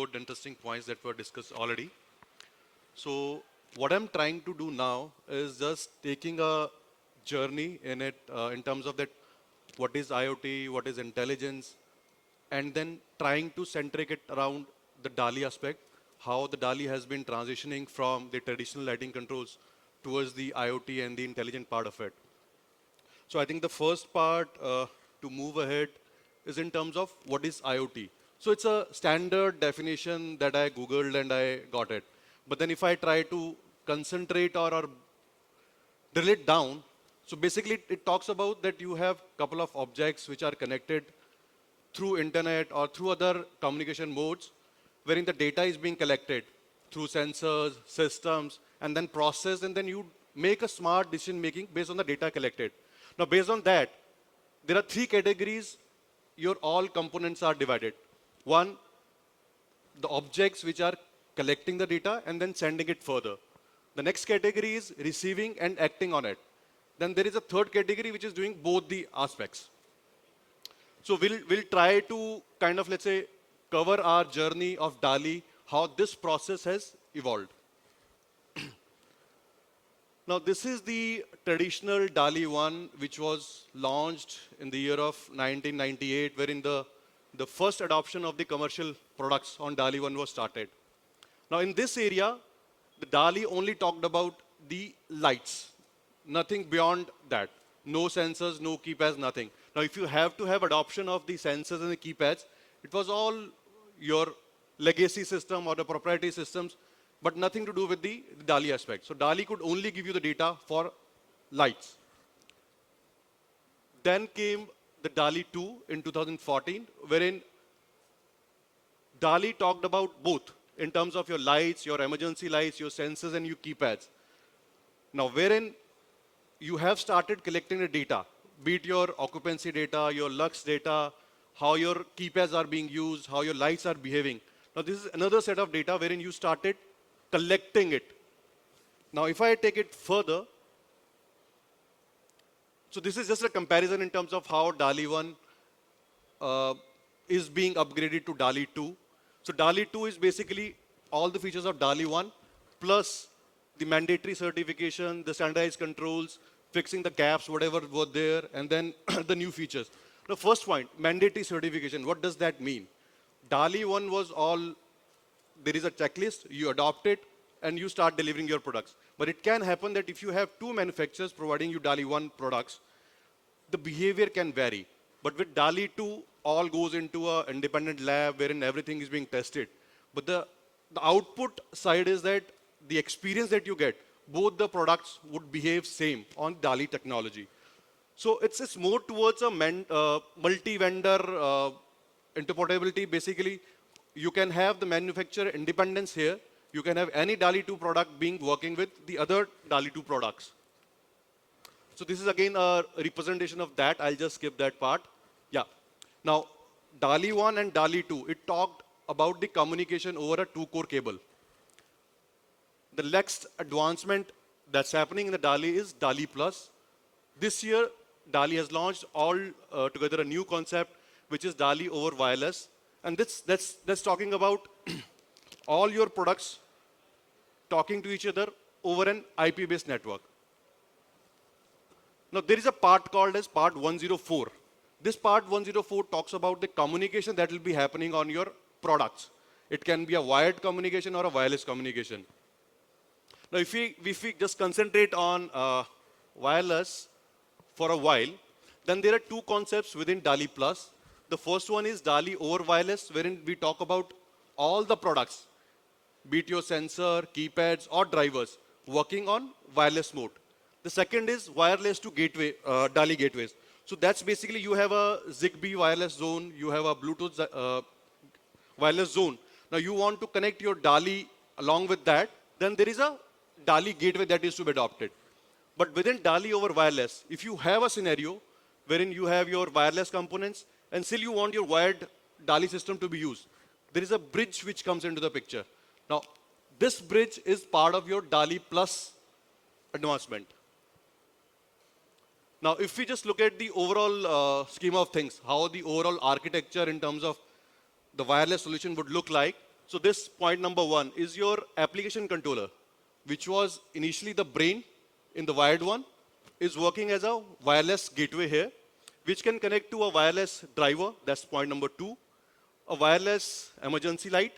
good, interesting points that were discussed already. So what I'm trying to do now is just taking a journey in it in terms of that what is IoT, what is intelligence, and then trying to centric it around the DALI aspect, how the DALI has been transitioning from the traditional lighting controls towards the IoT and the intelligent part of it. So I think the first part to move ahead is in terms of what is IoT. So it's a standard definition that I Googled and I got it. But then if I try to concentrate or drill it down, so basically it talks about that you have a couple of objects which are connected through internet or through other communication modes, wherein the data is being collected through sensors, systems, and then processed, and then you make a smart decision making based on the data collected. Now, based on that, there are three categories your all components are divided. One, the objects which are collecting the data and then sending it further. The next category is receiving and acting on it. Then there is a third category which is doing both the aspects. So we'll try to kind of, let's say, cover our journey of DALI, how this process has evolved. Now, this is the traditional DALI 1, which was launched in the year of 1998, wherein the first adoption of the commercial products on DALI 1 was started. Now, in this area, the DALI only talked about the lights, nothing beyond that. No sensors, no keypads, nothing. Now, if you have to have adoption of the sensors and the keypads, it was all your legacy system or the proprietary systems, but nothing to do with the DALI aspect. So DALI could only give you the data for lights. Then came the DALI 2 in 2014, wherein DALI talked about both in terms of your lights, your emergency lights, your sensors, and your keypads. Now, wherein you have started collecting the data, be it your occupancy data, your lux data, how your keypads are being used, how your lights are behaving. Now, this is another set of data wherein you started collecting it. Now, if I take it further, so this is just a comparison in terms of how DALI 1 is being upgraded to DALI 2. So DALI 2 is basically all the features of DALI 1 plus the mandatory certification, the standardized controls, fixing the gaps, whatever were there, and then the new features. The first point, mandatory certification, what does that mean? DALI 1 was all, there is a checklist, you adopt it, and you start delivering your products. But it can happen that if you have two manufacturers providing you DALI 1 products, the behavior can vary. But with DALI 2, all goes into an independent lab wherein everything is being tested. But the output side is that the experience that you get, both the products would behave same on DALI technology. So it's more towards a multi-vendor interoperability. Basically, you can have the manufacturer independence here. You can have any DALI 2 product being working with the other DALI 2 products. So this is again a representation of that. I'll just skip that part. Yeah. Now, DALI 1 and DALI 2, it talked about the communication over a 2-core cable. The next advancement that's happening in the DALI is DALI Plus. This year, DALI has launched all together a new concept, which is DALI over wireless. And that's talking about all your products talking to each other over an IP-based network. Now, there is a part called as part 104. This part 104 talks about the communication that will be happening on your products. It can be a wired communication or a wireless communication. Now, if we just concentrate on wireless for a while, then there are two concepts within DALI Plus. The first one is DALI over wireless, wherein we talk about all the products, be it your sensor, keypads, or drivers, working on wireless mode. The second is wireless to gateway, DALI gateways. So that's basically you have a Zigbee wireless zone, you have a Bluetooth wireless zone. Now you want to connect your DALI along with that, then there is a DALI gateway that is to be adopted. But within DALI over wireless, if you have a scenario wherein you have your wireless components and still you want your wired DALI system to be used, there is a bridge which comes into the picture. Now, this bridge is part of your DALI Plus advancement. Now, if we just look at the overall scheme of things, how the overall architecture in terms of the wireless solution would look like, So this point number one is your application controller, which was initially the brain in the wired one, is working as a wireless gateway here, which can connect to a wireless driver, that's point number two, a wireless emergency light,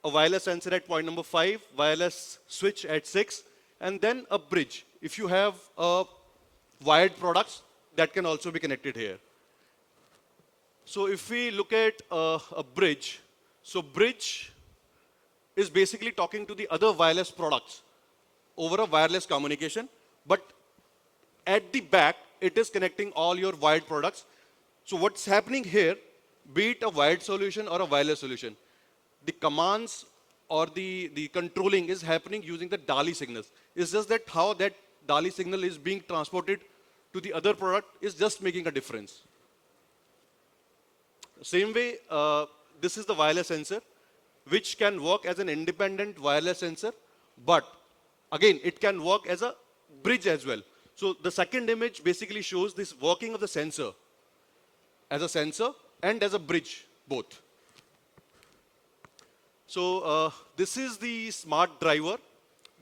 a wireless sensor at point number five, wireless switch at six, and then a bridge. If you have wired products, that can also be connected here. So if we look at a bridge, so bridge is basically talking to the other wireless products over a wireless communication, but at the back, it is connecting all your wired products. So what's happening here, be it a wired solution or a wireless solution, the commands or the controlling is happening using the DALI signals. It's just that how that DALI signal is being transported to the other product is just making a difference. Same way, this is the wireless sensor, which can work as an independent wireless sensor, but again, it can work as a bridge as well. So the second image basically shows this working of the sensor as a sensor and as a bridge, both. So this is the smart driver.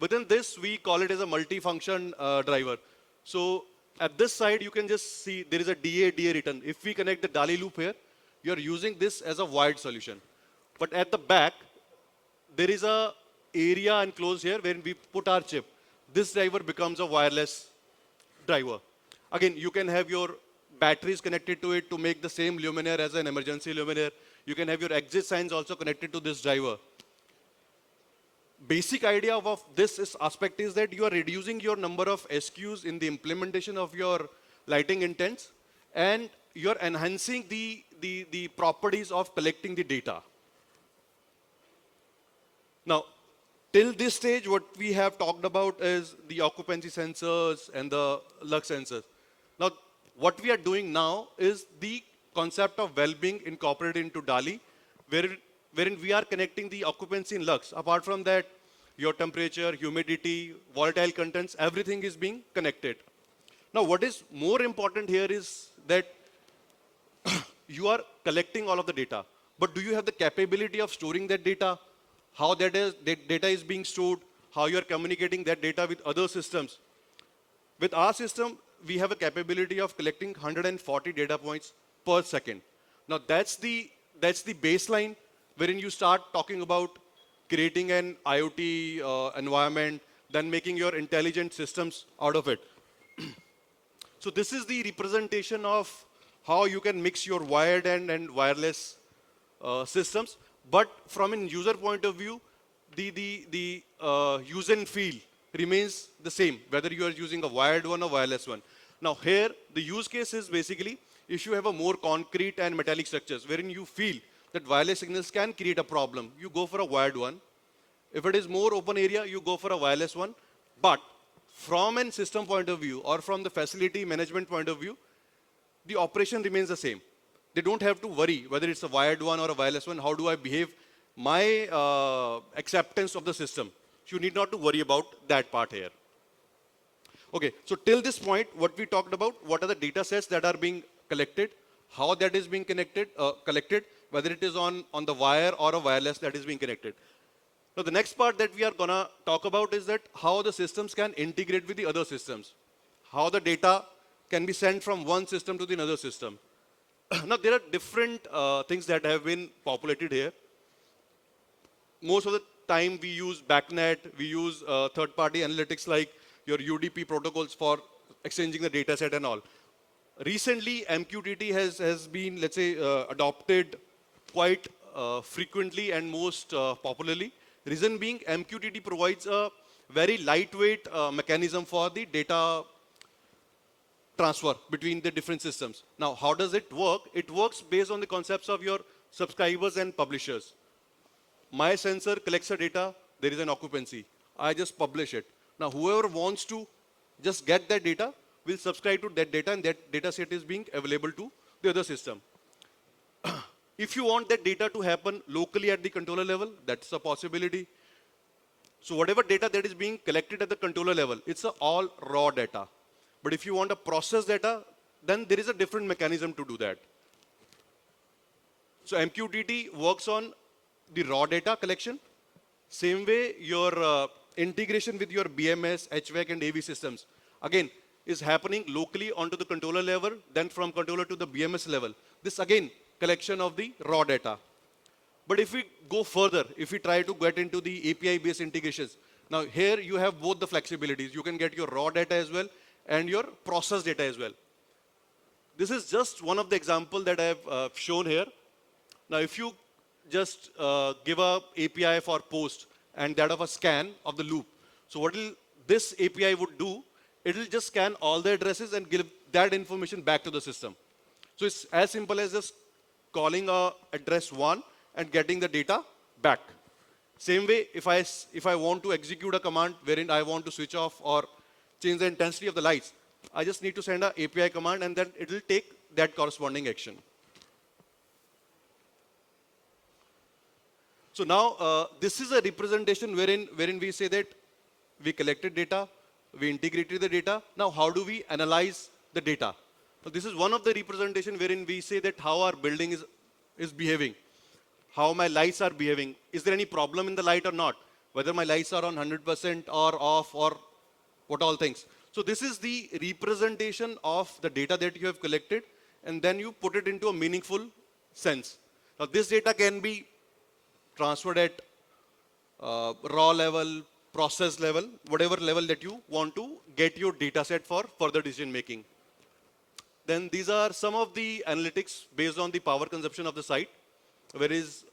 Within this, we call it as a multi-function driver. So at this side, you can just see there is a DA written. If we connect the DALI loop here, you're using this as a wired solution. But at the back, there is a area enclosed here where we put our chip. This driver becomes a wireless driver. Again, you can have your batteries connected to it to make the same luminaire as an emergency luminaire. You can have your exit signs also connected to this driver. Basic idea of this aspect is that you are reducing your number of SKUs in the implementation of your lighting intents, and you're enhancing the properties of collecting the data. Now, till this stage, what we have talked about is the occupancy sensors and the lux sensors. Now, what we are doing now is the concept of well-being incorporated into DALI, wherein we are connecting the occupancy in lux. Apart from that, your temperature, humidity, volatile contents, everything is being connected. Now, what is more important here is that you are collecting all of the data, but do you have the capability of storing that data? How that data is being stored, how you are communicating that data with other systems. With our system, we have a capability of collecting 140 data points per second. Now that's the baseline wherein you start talking about creating an IoT environment, then making your intelligent systems out of it. So this is the representation of how you can mix your wired and wireless systems. But from a user point of view, the use and feel remains the same, whether you are using a wired one or wireless one. Now here, the use case is basically if you have a more concrete and metallic structures, wherein you feel that wireless signals can create a problem, you go for a wired one. If it is more open area, you go for a wireless one. But from a system point of view or from the facility management point of view, the operation remains the same. They don't have to worry whether it's a wired one or a wireless one. How do I behave? My acceptance of the system. You need not to worry about that part here. Okay, so till this point, what we talked about, what are the data sets that are being collected, how that is being collected, whether it is on the wire or a wireless that is being connected. Now, the next part that we are gonna talk about is that how the systems can integrate with the other systems, how the data can be sent from one system to the another system. Now, there are different things that have been populated here. Most of the time, we use BACnet, we use third-party analytics like your UDP protocols for exchanging the data set and all. Recently, MQTT has been, let's say, adopted quite frequently and most popularly. Reason being, MQTT provides a very lightweight mechanism for the data transfer between the different systems. Now, how does it work? It works based on the concepts of your subscribers and publishers. My sensor collects the data, there is an occupancy. I just publish it. Now, whoever wants to just get that data will subscribe to that data, and that data set is being available to the other system. If you want that data to happen locally at the controller level, that's a possibility. So whatever data that is being collected at the controller level, it's all raw data. But if you want to process data, then there is a different mechanism to do that. So MQTT works on the raw data collection. Same way, your integration with your BMS, HVAC, and AV systems, again, is happening locally onto the controller level, then from controller to the BMS level. This, again, collection of the raw data. But if we go further, if we try to get into the API-based integrations, now here you have both the flexibilities. You can get your raw data as well and your process data as well. This is just one of the examples that I have shown here. Now, if you just give a API for post and that of a scan of the loop, so what will this API would do? It will just scan all the addresses and give that information back to the system. So it's as simple as just calling address 1 and getting the data back. Same way, if I want to execute a command wherein I want to switch off or change the intensity of the lights, I just need to send an API command and then it will take that corresponding action. So now this is a representation wherein we say that we collected data, we integrated the data. Now how do we analyze the data? So this is one of the representation wherein we say that how our building is behaving, how my lights are behaving. Is there any problem in the light or not? Whether my lights are on 100% or off or what all things. So this is the representation of the data that you have collected and then you put it into a meaningful sense. Now this data can be transferred at raw level, process level, whatever level that you want to get your data set for further decision making. Then these are some of the analytics based on the power consumption of the site. What is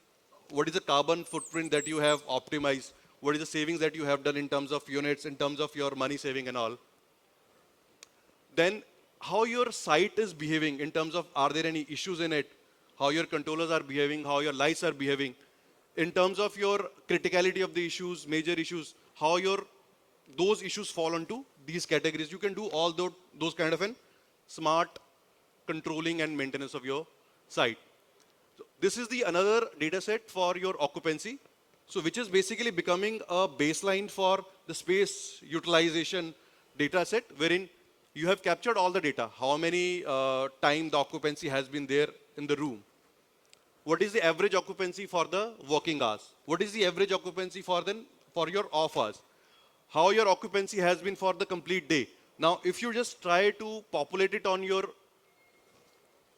the carbon footprint that you have optimized? What is the savings that you have done in terms of units, in terms of your money saving and all? Then how your site is behaving in terms of are there any issues in it? How your controllers are behaving, how your lights are behaving. In terms of your criticality of the issues, major issues, how those issues fall into these categories. You can do all those kind of smart controlling and maintenance of your site. So this is another data set for your occupancy. So which is basically becoming a baseline for the space utilization data set wherein you have captured all the data. How many time the occupancy has been there in the room. What is the average occupancy for the working hours? What is the average occupancy for your off hours? How your occupancy has been for the complete day. Now, if you just try to populate it on your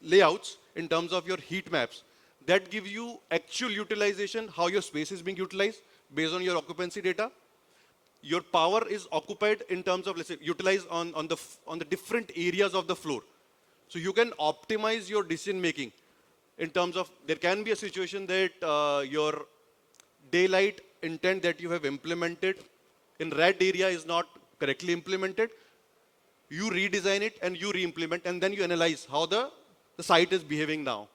layouts in terms of your heat maps, that gives you actual utilization, how your space is being utilized based on your occupancy data. Your power is occupied in terms of, let's say, utilized on the different areas of the floor. So you can optimize your decision making in terms of, there can be a situation that your daylight intent that you have implemented in red area is not correctly implemented. You redesign it and you re-implement and then you analyze how the site is behaving now.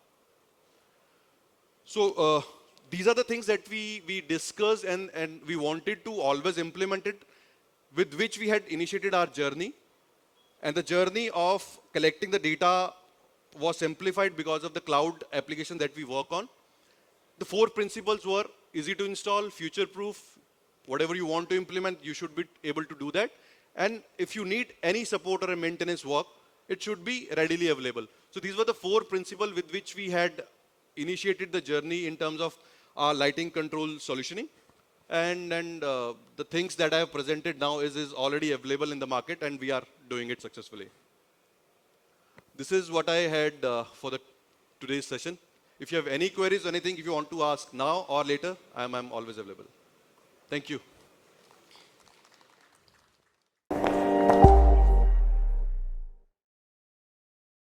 So these are the things that we discussed and we wanted to always implement it, with which we had initiated our journey. And the journey of collecting the data was simplified because of the cloud application that we work on. The 4 principles were easy to install, future-proof, whatever you want to implement, you should be able to do that. And if you need any support or a maintenance work, it should be readily available. So these were the 4 principles with which we had initiated the journey in terms of our lighting control solutioning. And the things that I have presented now is already available in the market and we are doing it successfully. This is what I had for today's session. If you have any queries or anything, if you want to ask now or later, I'm always available. Thank you.